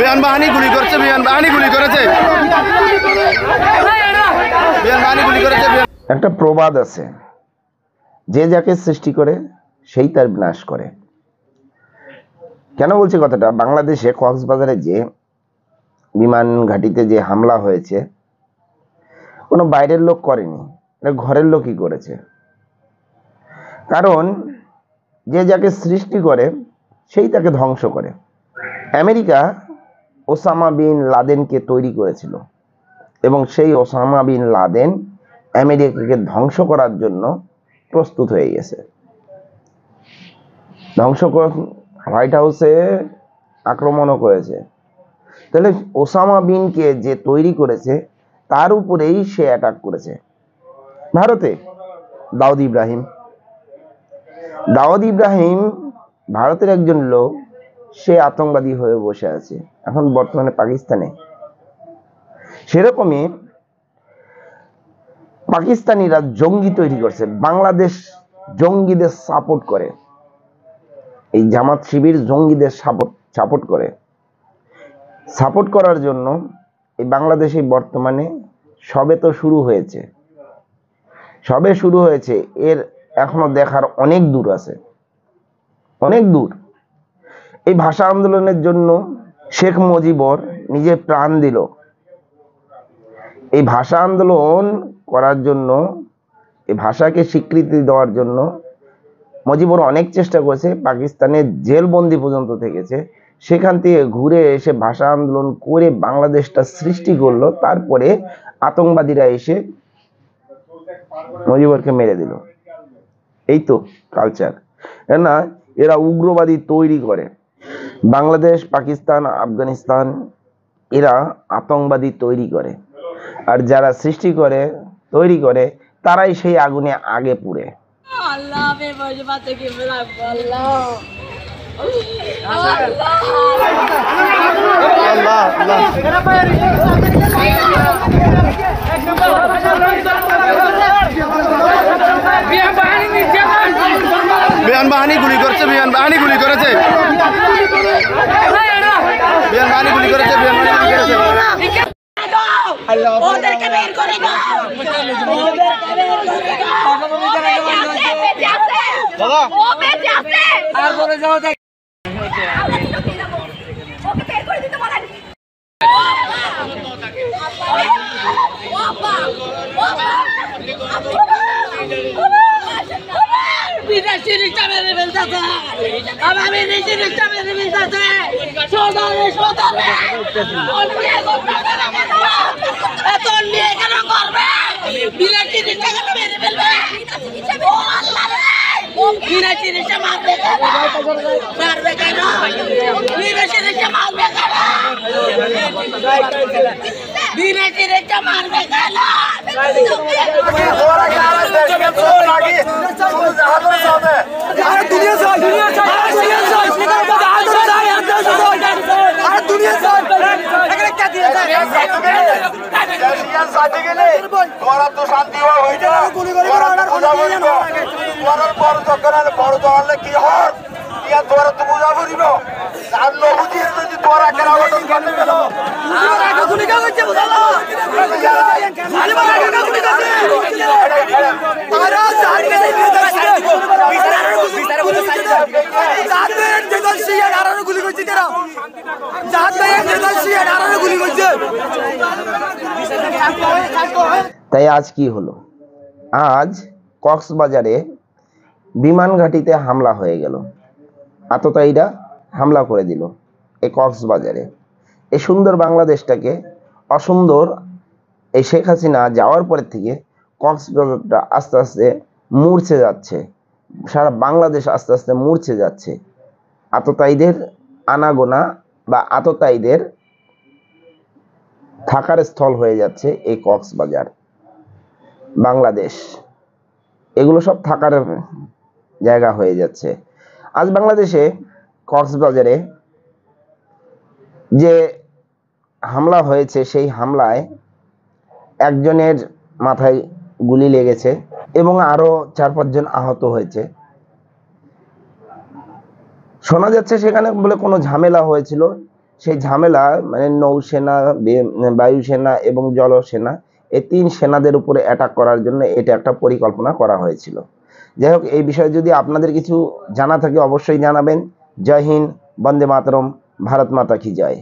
বিমান বাহিনী গুলি করছে, বিমান বাহিনী গুলি করেছে, বিমান বাহিনী গুলি করেছে। একটা প্রবাদ আছে, যে যাকে সৃষ্টি করে সেই তার বিনাশ করে। কেন বলছি কথাটা? বাংলাদেশে কক্সবাজারে যে বিমান ঘাঁটিতে যে হামলা হয়েছে, কোনো বাইরের লোক করেনি, এটা ঘরের লোকই করেছে। কারণ যে যাকে সৃষ্টি করে সেই তাকে ধ্বংস করে। আমেরিকা ওসামা বিন লাদেনকে তৈরি করেছিল এবং সেই ওসামা বিন লাদেন আমেরিকাকে ধ্বংস করার জন্য প্রস্তুত হয়ে গেছে। হোয়াইট হাউসে আক্রমণও করেছে। তাহলে ওসামা বিনকে যে তৈরি করেছে তার উপরেই সে অ্যাটাক করেছে। ভারতে দাউদ ইব্রাহিম ভারতের একজন লোক, সে আতঙ্কবাদী হয়ে বসে আছে এখন বর্তমানে পাকিস্তানে। সেরকমই পাকিস্তানিরা জঙ্গি তৈরি করছে, বাংলাদেশ জঙ্গিদের সাপোর্ট করে, এই জামাত শিবির জঙ্গিদের সাপোর্ট করে। সাপোর্ট করার জন্য এই বাংলাদেশে বর্তমানে সবে শুরু হয়েছে, এর এখনো দেখার অনেক দূর আছে, অনেক দূর। এই ভাষা আন্দোলনের জন্য শেখ মুজিবর নিজের প্রাণ দিল। এই ভাষা আন্দোলন করার জন্য, এই ভাষাকে স্বীকৃতি দেওয়ার জন্য মুজিবর অনেক চেষ্টা করেছে, পাকিস্তানের জেলবন্দি পর্যন্ত থেকেছে। সেখান থেকে ঘুরে এসে ভাষা আন্দোলন করে বাংলাদেশটা সৃষ্টি করলো। তারপরে আতঙ্কবাদীরা এসে মুজিবরকে মেরে দিল। এই তো কালচার না, এরা উগ্রবাদী তৈরি করে। বাংলাদেশ, পাকিস্তান, আফগানিস্তান, এরা আতঙ্কবাদী তৈরি করে, আর যারা সৃষ্টি করে, তৈরি করে, তারাই সেই আগুনে আগে পুড়ে। বিমান বাহিনী গুলি করছে, বিমান বাহিনী গুলি করেছে, বিমান বাহিনী গুলি করেছে, বিমান বাহিনী গুলি করেছে। ওদেরকে বের করে দাও, ওদেরকে বের করে দাও। দাদা ও বেঁচে আছে, আর বলে যাও দেখ ওকে বের করে দিতে বলেন। বিদেশি রিক্সা মেরে ফেলতেছে, আমার বিদেশি রিক্সা মেরে ফেলতেছে। এত নিয়ে কেন করবে? বিদেশি রিক্সা কেন মেরে ফেলবে? বিদেশি রিক্সা মারবে কেন? মারবে কেন? বিদেশি রিক্সা মারবে কেন? বিদেশি রিক্সা মারবে কেন? বড় জলে কি হয় তোরা তো বুঝা পড়িব আর লহুজি যদি তোরা কেন কাটে গেল তাই আজ কি হলো? আজ কক্সবাজারে বিমান ঘাঁটিতে হামলা হয়ে গেল। আততায়ীরা হামলা করে দিল এই কক্সবাজারে। এই সুন্দর বাংলাদেশটাকে অসুন্দর এই শেখ হাসিনা যাওয়ার পরের থেকে কক্সবাজারটা আস্তে আস্তে মূর্ছে যাচ্ছে, সারা বাংলাদেশ আস্তে আস্তে মূর্ছে যাচ্ছে। আততায়ীদের আনাগোনা বা আততায়ীদের থাকার স্থল হয়ে যাচ্ছে এই কক্সবাজার, বাংলাদেশ, এগুলো সব থাকার জায়গা হয়ে যাচ্ছে। আজ বাংলাদেশে কক্সবাজারে যে হামলা হয়েছে সেই হামলায় একজনের মাথায় গুলি লেগেছে এবং আরো 4-5 জন আহত হয়েছে। শোনা যাচ্ছে সেখানে বলে কোনো ঝামেলা হয়েছিল। সেই ঝামেলা মানে নৌসেনা, বায়ুসেনা এবং জলসেনা, এই 3 সেনাদের উপরে অ্যাটাক করার জন্য এটা একটা পরিকল্পনা করা হয়েছিল। যাই হোক, এই বিষয়ে যদি আপনাদের কিছু জানা থাকে অবশ্যই জানাবেন। জয় হিন্দ, বন্দে মাতরম, ভারত মাতা কি জয়।